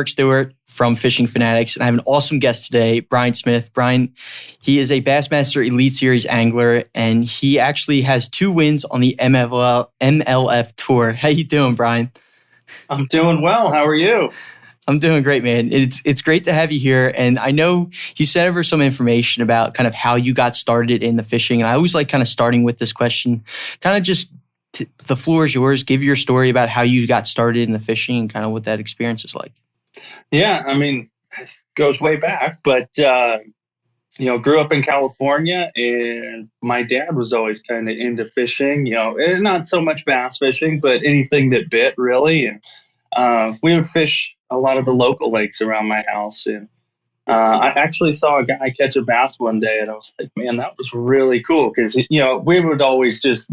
Stewart from Fishing Fanatics, and I have an awesome guest today, Bryant Smith. Bryant, he is a Bassmaster Elite Series Angler, and he actually has 2 wins on the MLF Tour. How you doing, Bryant? I'm doing well. How are you? I'm doing great, man. It's great to have you here, and I know you sent over some information about kind of how you got started in the fishing, and I always like kind of starting with this question, kind of just the floor is yours. Give your story about how you got started in the fishing and kind of what that experience is like. Yeah, I mean, it goes way back, but, grew up in California, and my dad was always kind of into fishing, and not so much bass fishing, but anything that bit, really. And we would fish a lot of the local lakes around my house. And I actually saw a guy catch a bass one day, and I was like, man, that was really cool. Because, we would always just,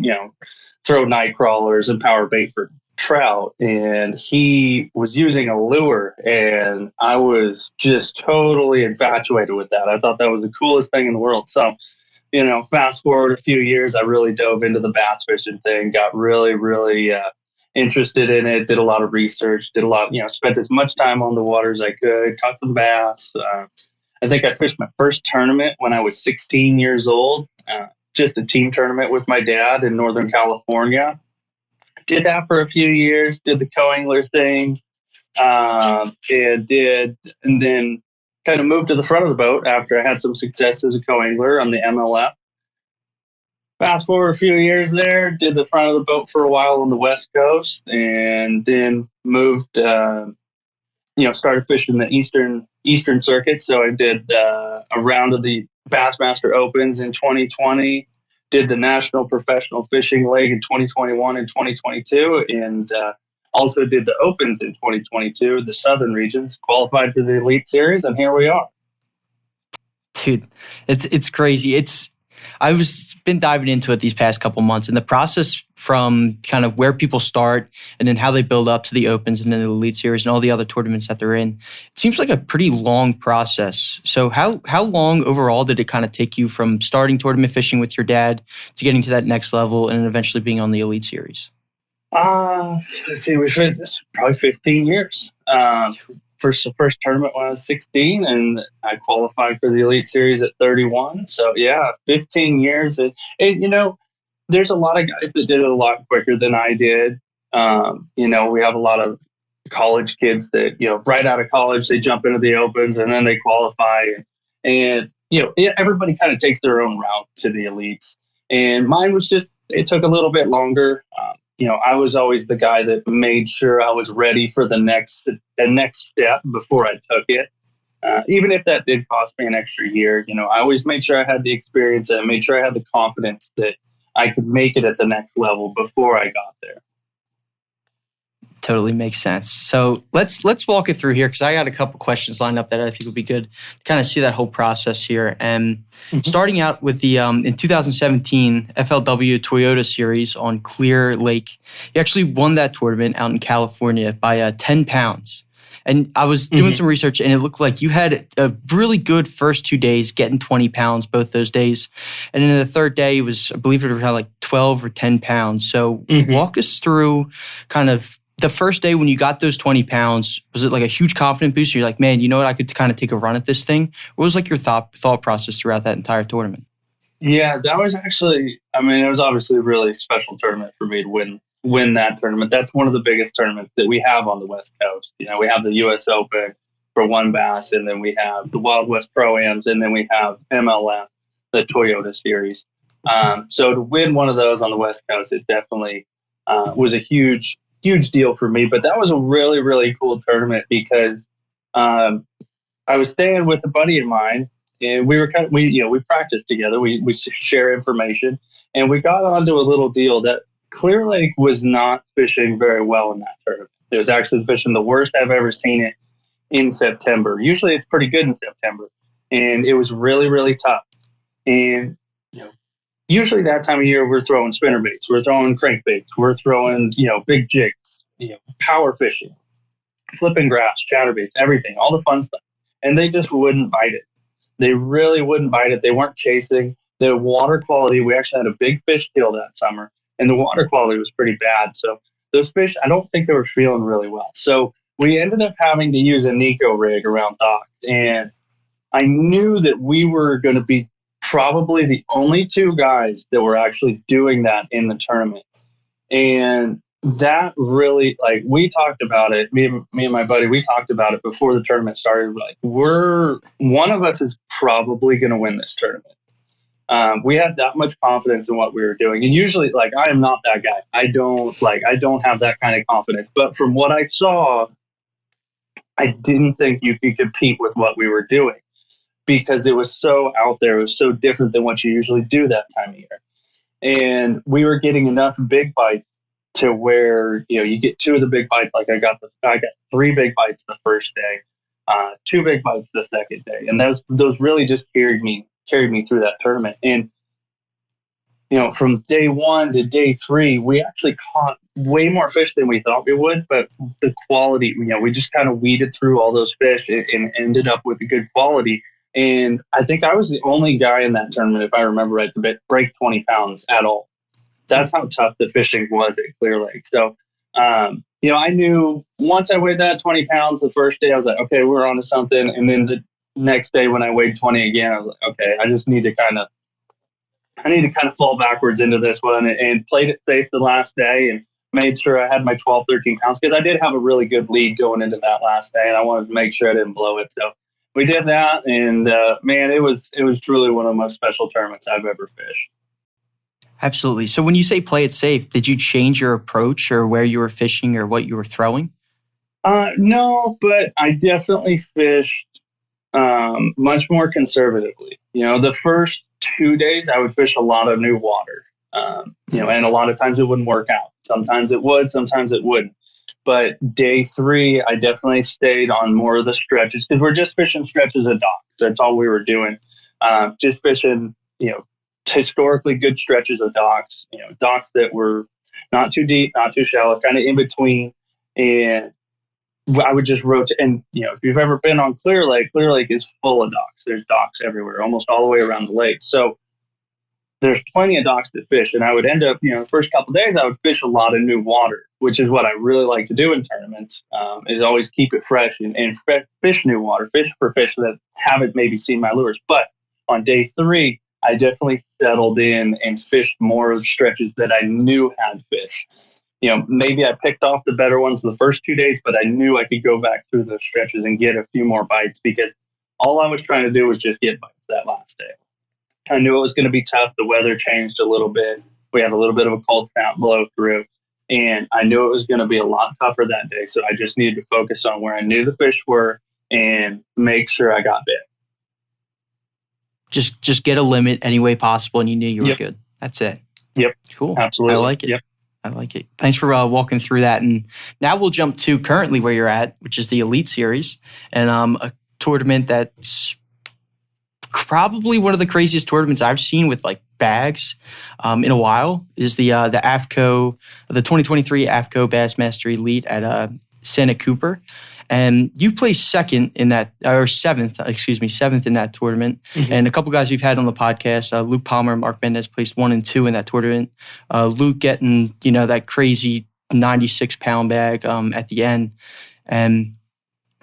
throw night crawlers and power bait for trout, and he was using a lure, and I was just totally infatuated with that. I thought that was the coolest thing in the world. So, fast forward a few years, I really dove into the bass fishing thing, got really, really interested in it, did a lot of research, spent as much time on the water as I could, caught some bass. I think I fished my first tournament when I was 16 years old, just a team tournament with my dad in Northern California. Did that for a few years, did the co-angler thing, and then kind of moved to the front of the boat after I had some success as a co-angler on the MLF. Fast forward a few years there, did the front of the boat for a while on the West Coast, and then moved, started fishing the Eastern Circuit. So I did a round of the Bassmaster Opens in 2020, did the National Professional Fishing League in 2021 and 2022, and also did the Opens in 2022, the Southern regions, qualified for the Elite Series, and here we are. Dude, it's crazy. I was been diving into it these past couple months, and the process from kind of where people start and then how they build up to the Opens and then the Elite Series and all the other tournaments that they're in, it seems like a pretty long process. So how long overall did it kind of take you from starting tournament fishing with your dad to getting to that next level and then eventually being on the Elite Series? Let's see, we fished this probably 15 years. First tournament when I was 16, and I qualified for the Elite Series at 31. So yeah, 15 years. There's a lot of guys that did it a lot quicker than I did. We have a lot of college kids that, right out of college, they jump into the Opens and then they qualify. And everybody kind of takes their own route to the Elites. And mine was it took a little bit longer. I was always the guy that made sure I was ready for the next step before I took it. Even if that did cost me an extra year, I always made sure I had the experience and made sure I had the confidence that I could make it at the next level before I got there. Totally makes sense. So let's walk it through here, because I got a couple questions lined up that I think would be good to kind of see that whole process here. And starting out with the in 2017 FLW Toyota Series on Clear Lake, you actually won that tournament out in California by 10 pounds. And I was doing some research, and it looked like you had a really good first 2 days, getting 20 pounds both those days. And then the third day was, I believe it was around like 12 or 10 pounds. So walk us through kind of the first day when you got those 20 pounds. Was it like a huge confidence boost? You're like, man, you know what? I could kind of take a run at this thing. What was like your thought process throughout that entire tournament? Yeah, that was actually, it was obviously a really special tournament for me to win that tournament. That's one of the biggest tournaments that we have on the West Coast. We have the U.S. Open for one bass, and then we have the Wild West Pro-Ams, and then we have MLF, the Toyota Series. So to win one of those on the West Coast, it definitely was a huge deal for me. But that was a really, really cool tournament because I was staying with a buddy of mine, and we practiced together. We share information, and we got onto a little deal that Clear Lake was not fishing very well in that tournament. It was actually fishing the worst I've ever seen it in September. Usually it's pretty good in September, and it was really, really tough. And usually that time of year we're throwing spinnerbaits, we're throwing crankbaits, we're throwing big jigs, power fishing, flipping grass, chatterbaits, everything, all the fun stuff. And they just wouldn't bite it. They really wouldn't bite it. They weren't chasing. The water quality, we actually had a big fish kill that summer, and the water quality was pretty bad. So those fish, I don't think they were feeling really well. So we ended up having to use a Nico rig around docks, and I knew that we were going to be probably the only two guys that were actually doing that in the tournament. And that really, like, we talked about it, me and my buddy, we talked about it before the tournament started. We're like, one of us is probably going to win this tournament. We had that much confidence in what we were doing. And usually, like, I am not that guy. I don't have that kind of confidence. But from what I saw, I didn't think you could compete with what we were doing because it was so out there. It was so different than what you usually do that time of year. And we were getting enough big bites to where, you get two of the big bites. Like I got 3 big bites the first day, 2 big bites the second day. And those really just carried me through that tournament. And, from day 1 to day 3, we actually caught way more fish than we thought we would, but the quality, we just kind of weeded through all those fish and ended up with a good quality. And I think I was the only guy in that tournament, if I remember right, to break 20 pounds at all. That's how tough the fishing was at Clear Lake. So, I knew once I weighed that 20 pounds the first day, I was like, okay, we're on to something. And then the next day when I weighed 20 again, I was like, okay, I need to kind of fall backwards into this one, and played it safe the last day and made sure I had my 12, 13 pounds because I did have a really good lead going into that last day, and I wanted to make sure I didn't blow it. So we did that, and man, it was truly one of the most special tournaments I've ever fished. Absolutely. So when you say play it safe, did you change your approach or where you were fishing or what you were throwing? No, but I definitely fished much more conservatively. The first 2 days I would fish a lot of new water, and a lot of times it wouldn't work out. Sometimes it would, sometimes it wouldn't. But day 3, I definitely stayed on more of the stretches because we're just fishing stretches of docks. That's all we were doing. Just fishing, historically good stretches of docks, docks that were not too deep, not too shallow, kind of in between. And I would just rotate. And, if you've ever been on Clear Lake is full of docks. There's docks everywhere, almost all the way around the lake. So there's plenty of docks to fish. And I would end up, the first couple of days, I would fish a lot of new water, which is what I really like to do in tournaments, is always keep it fresh and fish new water, fish for fish that haven't maybe seen my lures. But on day 3, I definitely settled in and fished more of stretches that I knew had fish. Maybe I picked off the better ones the first 2 days, but I knew I could go back through those stretches and get a few more bites because all I was trying to do was just get bites that last day. I knew it was going to be tough. The weather changed a little bit. We had a little bit of a cold snap blow through, and I knew it was going to be a lot tougher that day. So I just needed to focus on where I knew the fish were and make sure I got bit. Just get a limit any way possible, and you knew you were good. That's it. Yep. Cool. Absolutely. I like it. Yep. I like it. Thanks for walking through that. And now we'll jump to currently where you're at, which is the Elite Series, and a tournament that's probably one of the craziest tournaments I've seen with like bags in a while. Is the AFTCO, the 2023 AFTCO Bassmaster Elite at Santee Cooper. And you placed seventh in that tournament. Mm-hmm. And a couple guys we've had on the podcast, Luke Palmer and Mark Mendez, placed 1 and 2 in that tournament. Luke getting, that crazy 96-pound bag at the end. And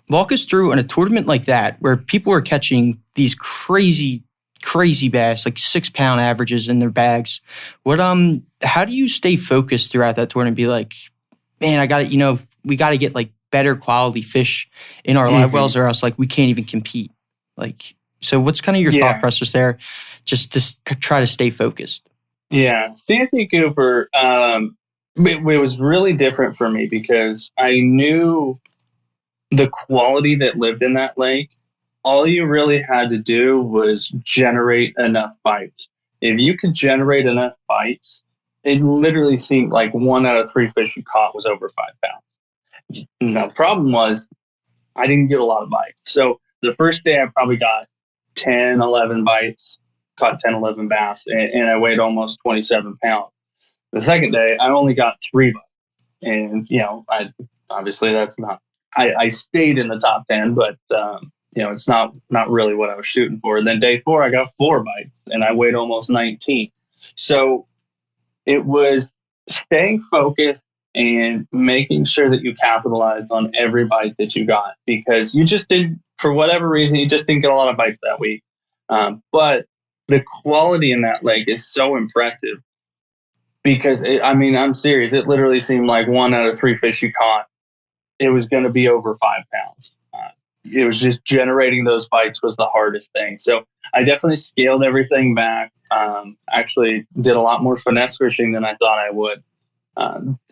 walk us through in a tournament like that where people are catching these crazy bass, like 6-pound averages in their bags. How do you stay focused throughout that tournament? Be like, man, we got to get like better quality fish in our live wells, or else like we can't even compete. Like, so what's kind of your thought process there? Just to try to stay focused. Yeah, Santee Cooper, it was really different for me because I knew the quality that lived in that lake. All you really had to do was generate enough bites. If you could generate enough bites, it literally seemed like 1 out of 3 fish you caught was over 5 pounds. Now, the problem was I didn't get a lot of bites. So the first day I probably got 10, 11 bites, caught 10, 11 bass, and I weighed almost 27 pounds. The second day I only got 3 bites. And, obviously that's not, I stayed in the top 10, but, it's not really what I was shooting for. And then day 4, I got 4 bites and I weighed almost 19. So it was staying focused and making sure that you capitalized on every bite that you got, because you just didn't, for whatever reason, you just didn't get a lot of bites that week. But the quality in that lake is so impressive because I'm serious. It literally seemed like 1 out of 3 fish you caught, it was going to be over 5 pounds. It was just generating those bites was the hardest thing. So I definitely scaled everything back. Actually did a lot more finesse fishing than I thought I would.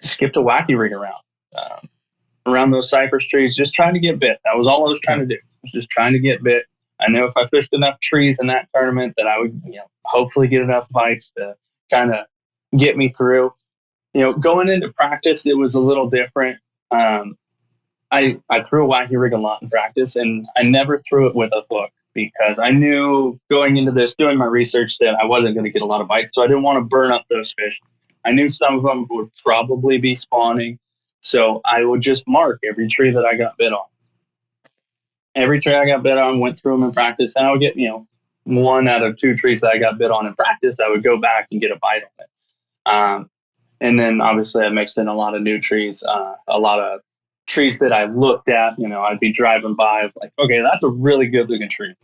Skipped a wacky rig around those cypress trees, just trying to get bit. That was all I was trying to do. I was just trying to get bit. I knew if I fished enough trees in that tournament that I would, hopefully get enough bites to kind of get me through. Going into practice, it was a little different. I threw a wacky rig a lot in practice, and I never threw it with a hook because I knew going into this, doing my research, that I wasn't going to get a lot of bites. So I didn't want to burn up those fish. I knew some of them would probably be spawning. So I would just mark every tree that I got bit on. Every tree I got bit on, went through them in practice, and I would get, 1 out of 2 trees that I got bit on in practice, I would go back and get a bite on it. And then obviously I mixed in a lot of new trees, a lot of trees that I looked at. I'd be driving by like, okay, that's a really good looking tree.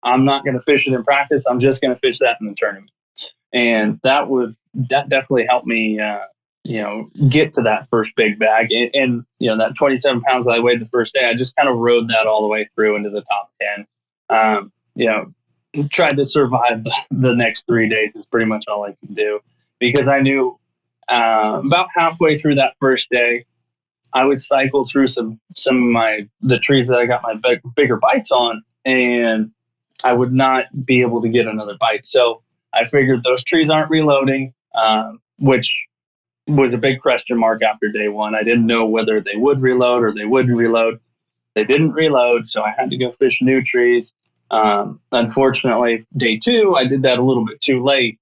I'm not going to fish it in practice. I'm just going to fish that in the tournament. And that definitely helped me, get to that first big bag. And that 27 pounds that I weighed the first day, I just kind of rode that all the way through into the top 10. Tried to survive the next 3 days is pretty much all I could do, because I knew about halfway through that first day, I would cycle through some of the trees that I got my bigger bites on, and I would not be able to get another bite. So I figured those trees aren't reloading, which was a big question mark after day 1. I didn't know whether they would reload or they wouldn't reload. They didn't reload, so I had to go fish new trees. Unfortunately, day 2, I did that a little bit too late.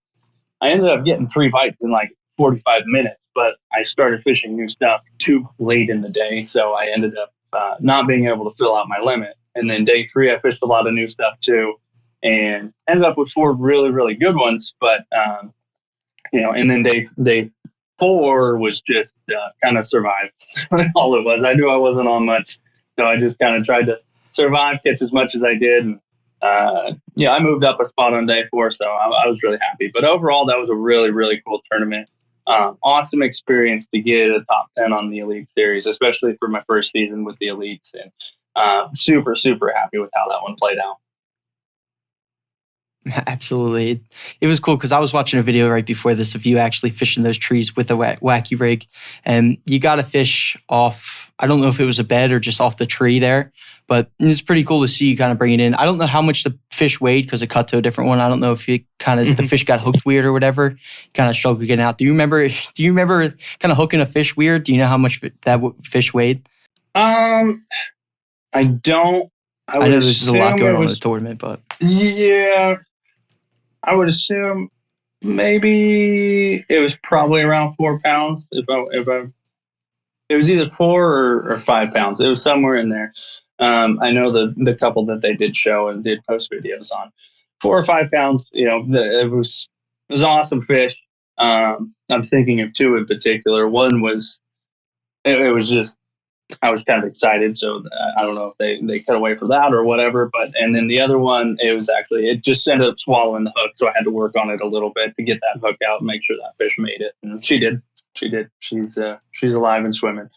I ended up getting 3 bites in like 45 minutes, but I started fishing new stuff too late in the day, so I ended up not being able to fill out my limit. And then day 3, I fished a lot of new stuff too, and ended up with 4 really, really good ones. But and then day 4 was just kind of survive. That's all it was. I knew I wasn't on much, so I just kind of tried to survive, catch as much as I did. And I moved up a spot on day 4, so I was really happy. But overall, that was a really, really cool tournament. Awesome experience to get a top 10 on the Elite Series, especially for my first season with the Elites. And super, super happy with how that one played out. Absolutely. It was cool because I was watching a video right before this of you actually fishing those trees with a wacky rig, and you got to fish off, I don't know if it was a bed or just off the tree there, but it's pretty cool to see you kind of bring it in. I don't know how much the fish weighed because it cut to a different one. I don't know if you kind of, the fish got hooked weird or whatever, you kind of struggled getting out. Do you remember kind of hooking a fish weird? Do you know how much that fish weighed? I don't. I know there's a lot going on in the tournament, but yeah, I would assume maybe it was probably around 4 pounds. It was either 4 or 5 pounds. It was somewhere in there. I know the couple that they did show and did post videos on 4 or 5 pounds. It was awesome fish. I'm thinking of 2 in particular. One was, it was just, I was kind of excited. So I don't know if they cut away for that or whatever, and then the other one, it just ended up swallowing the hook. So I had to work on it a little bit to get that hook out and make sure that fish made it. And she did. She's alive and swimming.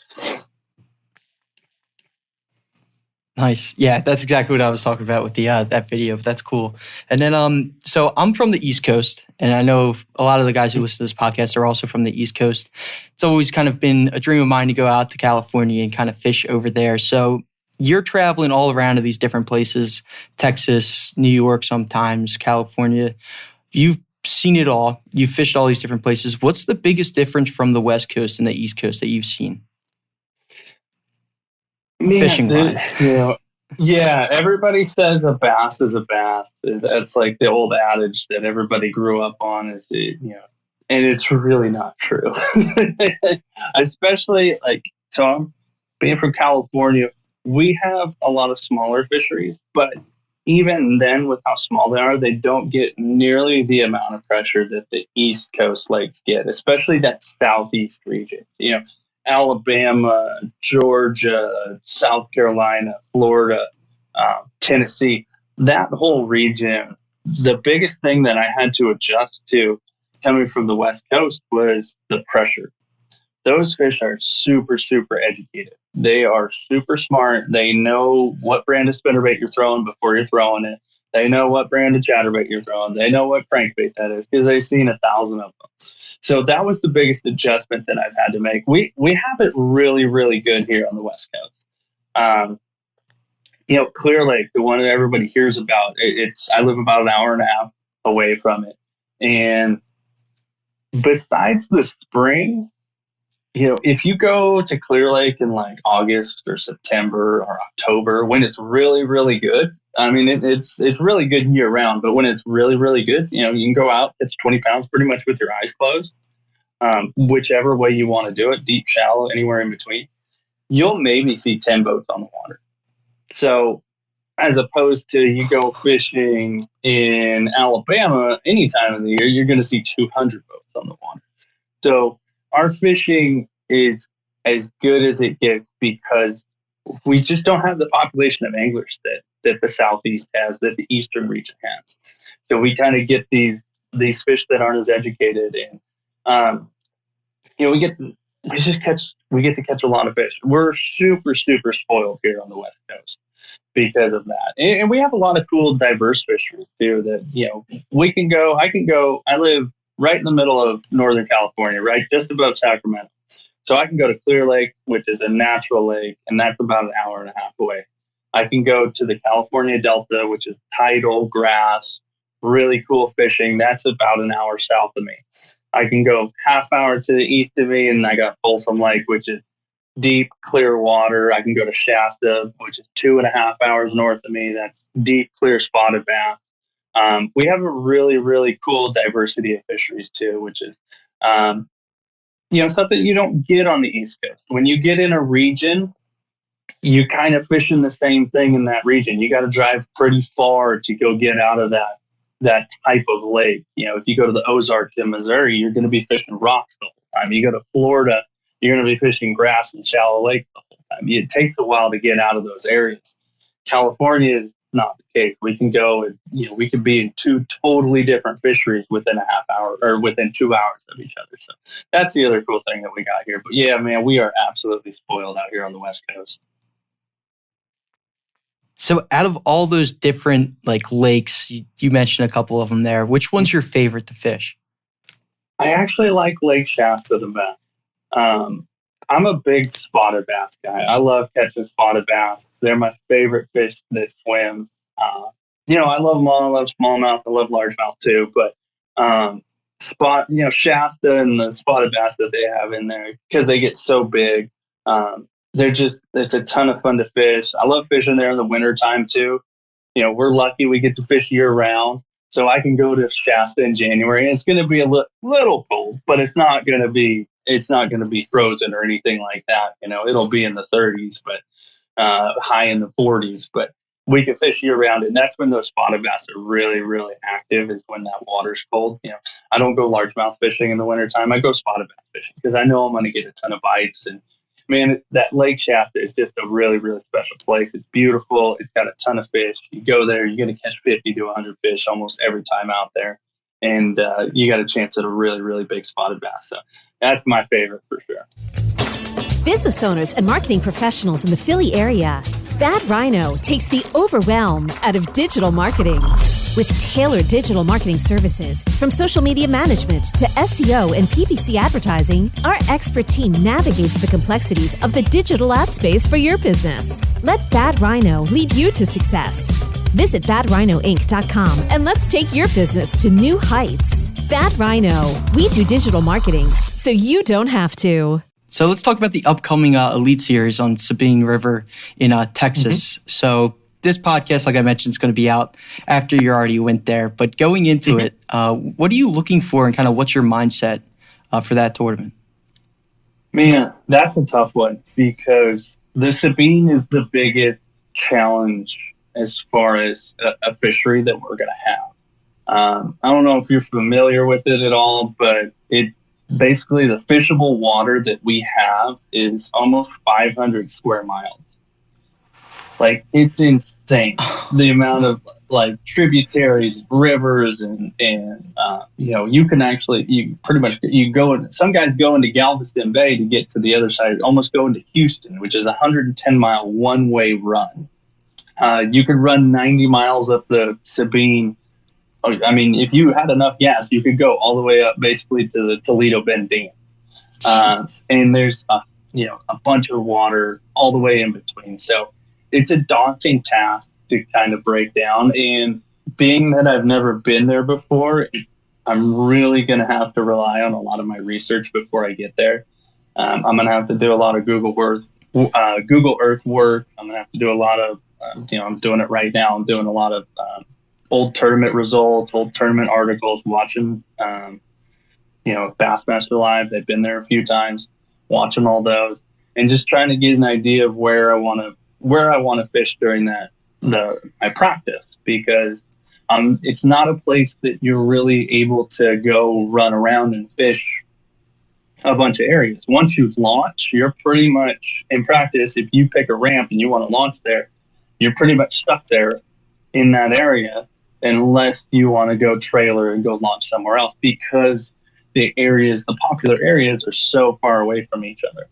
Nice. Yeah, that's exactly what I was talking about with the that video. That's cool. And then so I'm from the East Coast, and I know a lot of the guys who listen to this podcast are also from the East Coast. It's always kind of been a dream of mine to go out to California and kind of fish over there. So you're traveling all around to these different places, Texas, New York, sometimes California. You've seen it all. You've fished all these different places. What's the biggest difference from the West Coast and the East Coast that you've seen? Fishing wise. Yeah, everybody says a bass is a bass. That's like the old adage that everybody grew up on, and it's really not true. Especially so being from California, we have a lot of smaller fisheries, but even then, with how small they are, they don't get nearly the amount of pressure that the East Coast lakes get, especially that southeast region. Alabama, Georgia, South Carolina, Florida, Tennessee, that whole region, the biggest thing that I had to adjust to coming from the West Coast was the pressure. Those fish are super, super educated. They are super smart. They know what brand of spinnerbait you're throwing before you're throwing it. They know what brand of chatterbait you're throwing. They know what crankbait that is because they've seen 1,000 of them. So that was the biggest adjustment that I've had to make. We have it really, really good here on the West Coast. Clear Lake, the one that everybody hears about, I live about an hour and a half away from it. And besides the spring, if you go to Clear Lake in like August or September or October, when it's really, really good, I mean, it's really good year round, but when it's really, really good, you can go out, catch 20 pounds pretty much with your eyes closed, whichever way you want to do it, deep, shallow, anywhere in between, you'll maybe see 10 boats on the water. So as opposed to you go fishing in Alabama any time of the year, you're going to see 200 boats on the water. So our fishing is as good as it gets because we just don't have the population of anglers that the Southeast has, that the Eastern region has. So we kind of get these fish that aren't as educated, and we get to catch a lot of fish. We're super, super spoiled here on the West Coast because of that, and we have a lot of cool, diverse fisheries too. That we can go. I live right in the middle of Northern California, right just above Sacramento. So I can go to Clear Lake, which is a natural lake, and that's about an hour and a half away. I can go to the California Delta, which is tidal, grass, really cool fishing. That's about an hour south of me. I can go half hour to the east of me, and I got Folsom Lake, which is deep, clear water. I can go to Shasta, which is 2.5 hours north of me. That's deep, clear spotted bass. We have a really, really cool diversity of fisheries too, which is something you don't get on the East Coast. When you get in a region, you kind of fishing the same thing in that region. You got to drive pretty far to go get out of that type of lake. If you go to the Ozarks in Missouri, you're going to be fishing rocks the whole time. You go to Florida, you're going to be fishing grass and shallow lakes the whole time. It takes a while to get out of those areas. California is not the case. We can go and we could be in two totally different fisheries within a half hour or within 2 hours of each other. So that's the other cool thing that we got here. But yeah, man, we are absolutely spoiled out here on the West Coast. So out of all those different lakes, you mentioned a couple of them there. Which one's your favorite to fish? I actually like Lake Shasta the best. I'm a big spotted bass guy. I love catching spotted bass. They're my favorite fish that swim. I love them all. I love smallmouth. I love largemouth too. But Shasta and the spotted bass that they have in there, because they get so big, it's a ton of fun to fish. I love fishing there in the wintertime too. We're lucky we get to fish year round. So I can go to Shasta in January, and it's going to be a little cold, but it's not going to be frozen or anything like that. It'll be in the 30s, but high in the 40s. But we can fish year round, and that's when those spotted bass are really, really active. Is when that water's cold. I don't go largemouth fishing in the wintertime. I go spotted bass fishing because I know I'm going to get a ton of bites. And man, that Lake Shasta is just a really, really special place. It's beautiful. It's got a ton of fish. You go there, you're going to catch 50 to 100 fish almost every time out there. And you got a chance at a really, really big spotted bass. So that's my favorite for sure. Business owners and marketing professionals in the Philly area, Bad Rhino takes the overwhelm out of digital marketing. With tailored digital marketing services, from social media management to SEO and PPC advertising, our expert team navigates the complexities of the digital ad space for your business. Let Bad Rhino lead you to success. Visit badrhinoinc.com and let's take your business to new heights. Bad Rhino, we do digital marketing so you don't have to. So let's talk about the upcoming Elite Series on Sabine River in Texas. Mm-hmm. So this podcast, like I mentioned, is going to be out after you already went there. But going into it, what are you looking for, and kind of what's your mindset for that tournament? Man, that's a tough one because the Sabine is the biggest challenge as far as a fishery that we're going to have. I don't know if you're familiar with it at all, but basically the fishable water that we have is almost 500 square miles. Like, it's insane the amount of like tributaries, rivers, and you can actually, you go in, some guys go into Galveston Bay to get to the other side, almost go into Houston, which is a 110-mile one-way run. You could run 90 miles up the Sabine. I mean, if you had enough gas, you could go all the way up basically to the Toledo Bend Dam. And there's a bunch of water all the way in between. So it's a daunting task to kind of break down. And being that I've never been there before, I'm really going to have to rely on a lot of my research before I get there. I'm going to have to do a lot of Google Earth work. I'm going to have to do a lot of, I'm doing it right now. I'm doing a lot of old tournament results, old tournament articles, watching, Bassmaster Live. They've been there a few times, watching all those, and just trying to get an idea of where I want to fish during my practice, because it's not a place that you're really able to go run around and fish a bunch of areas. Once you launch, you're pretty much in practice. If you pick a ramp and you want to launch there, you're pretty much stuck there in that area, unless you want to go trailer and go launch somewhere else, because the popular areas are so far away from each other.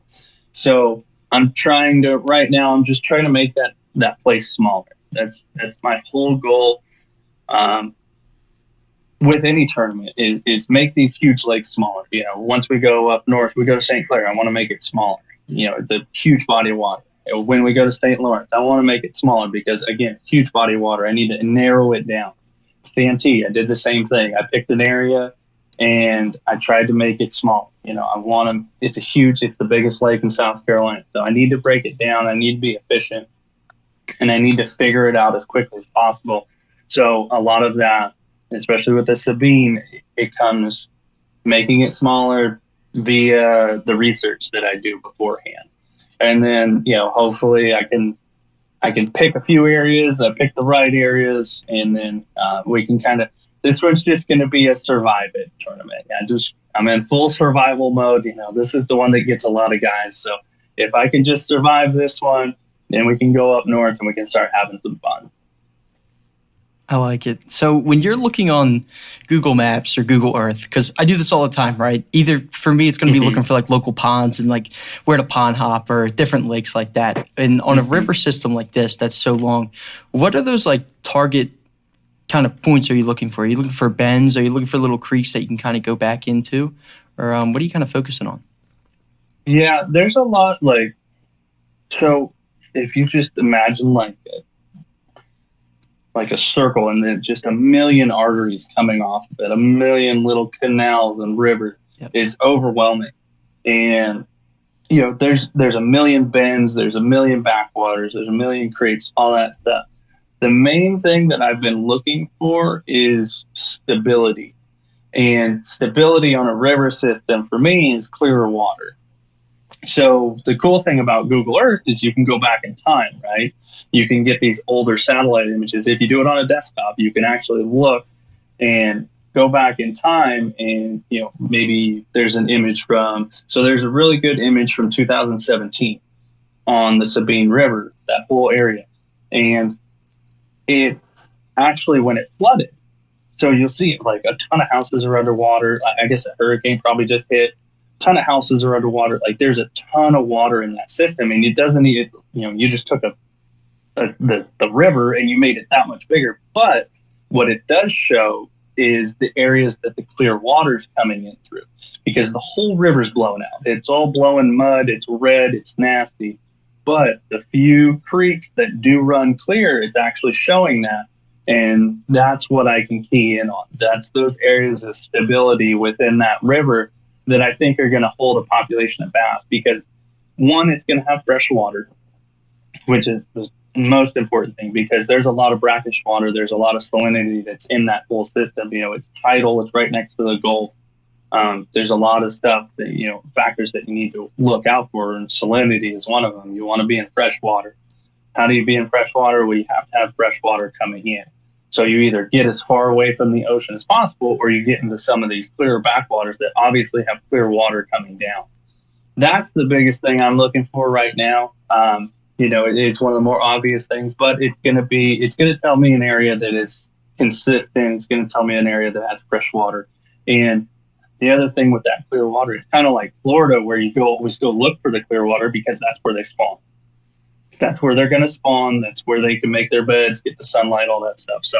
So right now, I'm just trying to make that place smaller. That's my whole goal. With any tournament is make these huge lakes smaller. Once we go up north, we go to St. Clair, I want to make it smaller. It's a huge body of water. When we go to St. Lawrence, I want to make it smaller because, again, huge body of water. I need to narrow it down. Santee, I did the same thing. I picked an area and I tried to make it small. It's the biggest lake in South Carolina. So I need to break it down. I need to be efficient, and I need to figure it out as quickly as possible. So a lot of that, especially with the Sabine, it comes making it smaller via the research that I do beforehand. And then, hopefully I can pick a few areas. I pick the right areas, and then we can this one's just going to be a survive it tournament. I'm in full survival mode. This is the one that gets a lot of guys. So if I can just survive this one, then we can go up north and we can start having some fun. I like it. So when you're looking on Google Maps or Google Earth, because I do this all the time, right? Either for me, it's going to be looking for like local ponds and like where to pond hop or different lakes like that. And on a river system like this, that's so long, what are those like target kind of points are you looking for? Are you looking for bends? Are you looking for little creeks that you can kind of go back into? Or what are you kind of focusing on? Yeah, there's a lot so if you just imagine like a circle, and then just a million arteries coming off of it, a million little canals and rivers, is overwhelming. And there's a million bends, there's a million backwaters, there's a million creeks, all that stuff. The main thing that I've been looking for is stability. And stability on a river system for me is clearer water. So the cool thing about Google Earth is you can go back in time, right? You can get these older satellite images. If you do it on a desktop, you can actually look and go back in time, and maybe there's an image there's a really good image from 2017 on the Sabine River, that whole area. And it's actually when it flooded. So you'll see like a ton of houses are underwater. I guess a hurricane probably just hit. Ton of houses are underwater. Like, there's a ton of water in that system, and it doesn't need, you just took the river and you made it that much bigger. But what it does show is the areas that the clear water's coming in through, because the whole river's blown out. It's all blowing mud. It's red. It's nasty. But the few creeks that do run clear is actually showing that. And that's what I can key in on. That's those areas of stability within that river that I think are going to hold a population of bass, because one, it's going to have fresh water, which is the most important thing, because there's a lot of brackish water. There's a lot of salinity that's in that whole system. It's tidal. It's right next to the Gulf. There's a lot of stuff that, factors that you need to look out for, and salinity is one of them. You want to be in fresh water. How do you be in fresh water? Well, you have to have fresh water coming in. So you either get as far away from the ocean as possible, or you get into some of these clearer backwaters that obviously have clear water coming down. That's the biggest thing I'm looking for right now. It's one of the more obvious things, but it's going to tell me an area that is consistent. It's going to tell me an area that has fresh water. And the other thing with that clear water, it's kind of like Florida, where you always go look for the clear water because that's where they spawn. That's where they're going to spawn. That's where they can make their beds, get the sunlight, all that stuff. So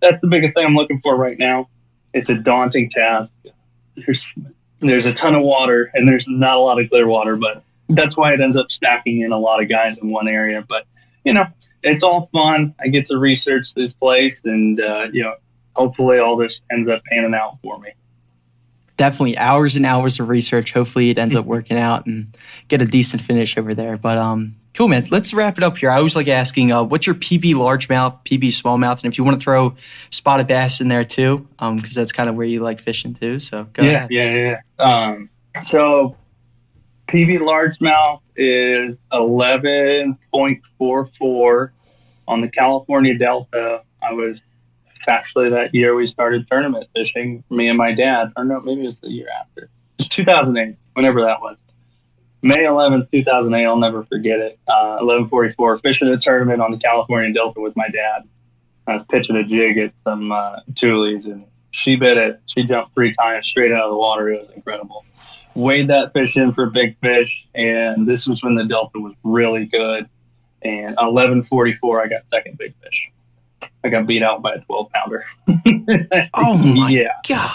that's the biggest thing I'm looking for right now. It's a daunting task. There's a ton of water, and there's not a lot of clear water, but that's why it ends up stacking in a lot of guys in one area. But, it's all fun. I get to research this place, and, hopefully all this ends up panning out for me. Definitely hours and hours of research. Hopefully it ends up working out and get a decent finish over there. But cool, man. Let's wrap it up here. I always like asking, what's your PB largemouth, PB smallmouth, and if you want to throw spotted bass in there too, because that's kind of where you like fishing too. So go ahead. Yeah. So PB largemouth is 11.44 on the California Delta. Actually, that year we started tournament fishing, me and my dad. Or no, maybe it was the year after. It was 2008, whenever that was. May 11th, 2008, I'll never forget it. 11:44, fishing a tournament on the California Delta with my dad. I was pitching a jig at some toolies, and she bit it. She jumped 3 times straight out of the water. It was incredible. Weighed that fish in for big fish, and this was when the Delta was really good. And 11:44, I got second big fish. I got beat out by a 12-pounder. Oh, my God.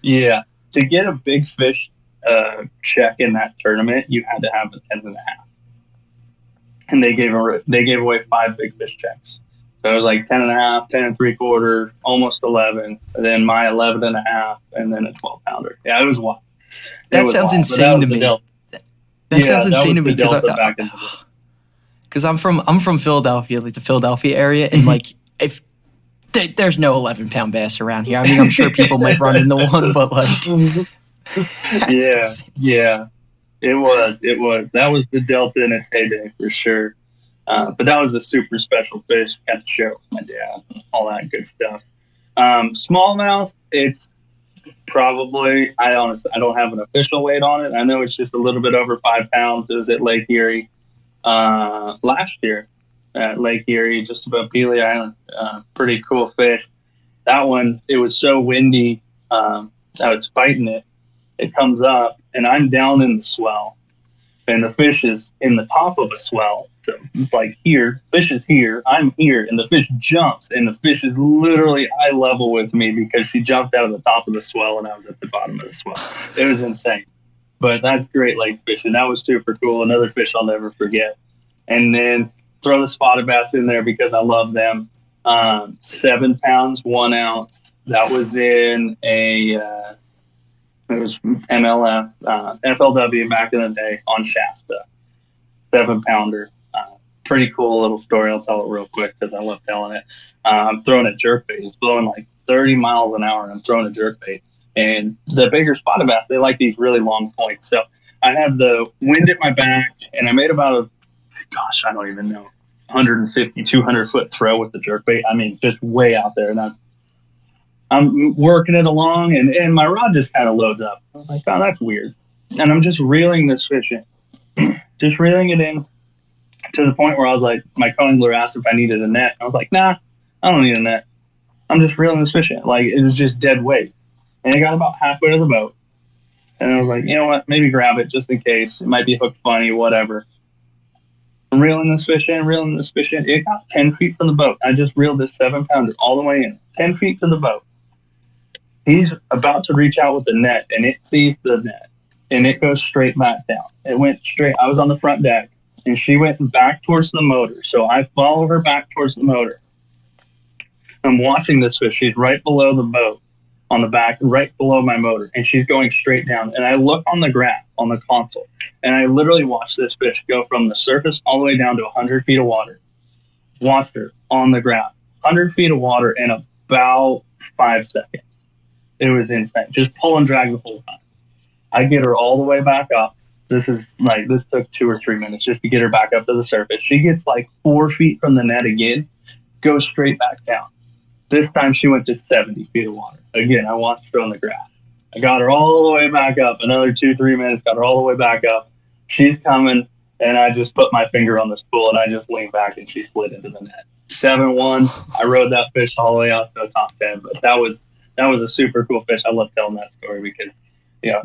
Yeah. To get a big fish check in that tournament, you had to have a 10.5. And they gave away 5 big fish checks. So it was like 10.5, 10.75, almost 11, and then my 11.5, and then a 12-pounder. Yeah, it was wild. That sounds insane to me. That sounds insane to me because I'm from Philadelphia, like the Philadelphia area, and like if there's no 11-pound bass around here. I mean, I'm sure people might run into one, but like, yeah, it was. That was the Delta in its heyday for sure. But that was a super special fish. Got to share it with my dad, all that good stuff. Smallmouth, it's probably, I don't have an official weight on it. I know it's just a little bit over 5 pounds. It was at Lake Erie last year. At Lake Erie, just above Pelee Island. Pretty cool fish. That one, it was so windy. I was fighting it. It comes up, and I'm down in the swell, and the fish is in the top of a swell. So it's like here, fish is here, I'm here, and the fish jumps, and the fish is literally eye level with me because she jumped out of the top of the swell, and I was at the bottom of the swell. It was insane. But that's Great Lakes fishing. That was super cool. Another fish I'll never forget. And then throw the spotted bass in there because I love them. 7 pounds, 1 ounce. That was in it was MLF, FLW back in the day on Shasta. 7-pounder. Pretty cool little story. I'll tell it real quick because I love telling it. I'm throwing a jerkbait. It's blowing like 30 miles an hour, and I'm throwing a jerkbait. And the bigger spotted bass, they like these really long points. So I had the wind at my back, and I made about I don't even know, 150, 200 foot throw with the jerkbait. I mean, just way out there. And I'm working it along, and my rod just kind of loads up. I was like, oh, that's weird. And I'm just reeling this fish in. Just reeling it in to the point where I was like, my co-angler asked if I needed a net. I was like, nah, I don't need a net. I'm just reeling this fish in. Like, it was just dead weight. And I got about halfway to the boat. And I was like, you know what, maybe grab it just in case. It might be hooked funny, whatever. Reeling this fish in. It got 10 feet from the boat. I just reeled this 7-pounder all the way in, 10 feet to the boat. He's about to reach out with the net, and it sees the net, and it goes straight back down. It went straight. I was on the front deck, and she went back towards the motor. So I follow her back towards the motor. I'm watching this fish. She's right below the boat on the back, right below my motor, and she's going straight down. And I look on the graph on the console, and I literally watch this fish go from the surface all the way down to 100 feet of water. Watch her on the graph, 100 feet of water in about 5 seconds. It was insane. Just pull and drag the whole time. I get her all the way back up. This took 2 or 3 minutes just to get her back up to the surface. She gets like 4 feet from the net again, goes straight back down. This time she went to 70 feet of water. Again, I watched her on the grass. I got her all the way back up. Another 2-3 minutes, got her all the way back up. She's coming, and I just put my finger on the spool, and I just leaned back, and she slid into the net. 7-1. I rode that fish all the way out to the top 10, but that was a super cool fish. I love telling that story because,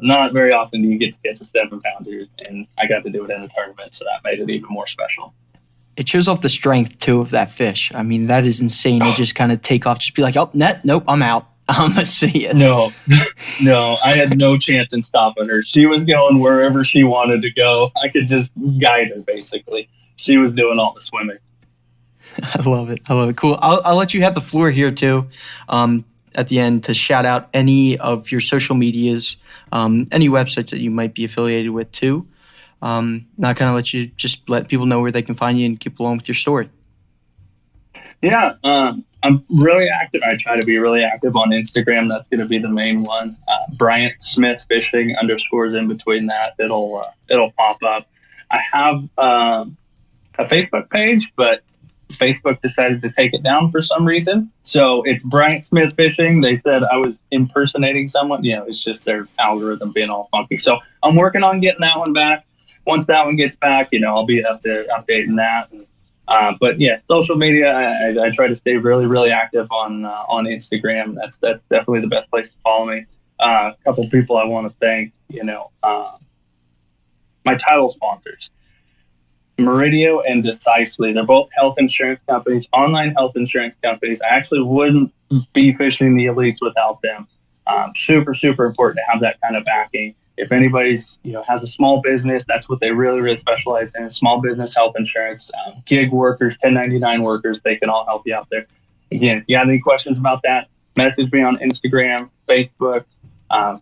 not very often do you get to catch a 7-pounder, and I got to do it in a tournament, so that made it even more special. It shows off the strength, too, of that fish. I mean, that is insane to just kind of take off, just be like, oh, net, nope, I'm out. I'm going to see it. No, I had no chance in stopping her. She was going wherever she wanted to go. I could just guide her, basically. She was doing all the swimming. I love it. Cool. I'll let you have the floor here, too, at the end to shout out any of your social medias, any websites that you might be affiliated with, too. Now kind of let you just let people know where they can find you and keep along with your story. Yeah, I'm really active. I try to be really active on Instagram. That's going to be the main one. Bryant Smith Fishing _ in between that. It'll pop up. I have a Facebook page, but Facebook decided to take it down for some reason. So it's Bryant Smith Fishing. They said I was impersonating someone. It's just their algorithm being all funky. So I'm working on getting that one back. Once that one gets back, I'll be up there updating that. But yeah, social media, I try to stay really, really active on Instagram. That's definitely the best place to follow me. A couple of people I want to thank, my title sponsors, Meridio and Decisely. They're both health insurance companies, online health insurance companies. I actually wouldn't be fishing the elites without them. Super, super important to have that kind of backing. If anybody's, has a small business, that's what they really, really specialize in, small business health insurance, gig workers, 1099 workers, they can all help you out there. Again, if you have any questions about that, message me on Instagram, Facebook.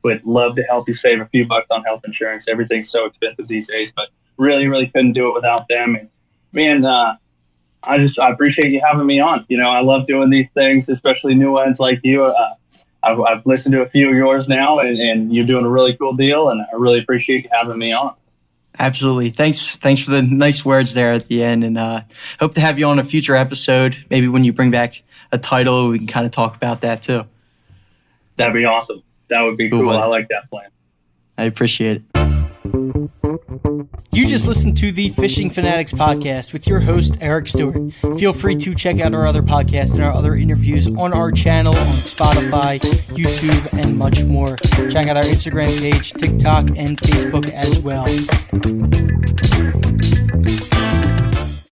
Would love to help you save a few bucks on health insurance. Everything's so expensive these days, but really, really couldn't do it without them. And man, I appreciate you having me on. I love doing these things, especially new ones like you. I've listened to a few of yours now, and you're doing a really cool deal, and I really appreciate you having me on. Absolutely. Thanks for the nice words there at the end, and hope to have you on a future episode. Maybe when you bring back a title, we can kind of talk about that too. That'd be awesome. That would be cool. I like that plan. I appreciate it. You just listened to the Fishing Fanatics podcast with your host, Eric Stewart. Feel free to check out our other podcasts and our other interviews on our channel on Spotify, YouTube, and much more. Check out our Instagram page, TikTok, and Facebook as well.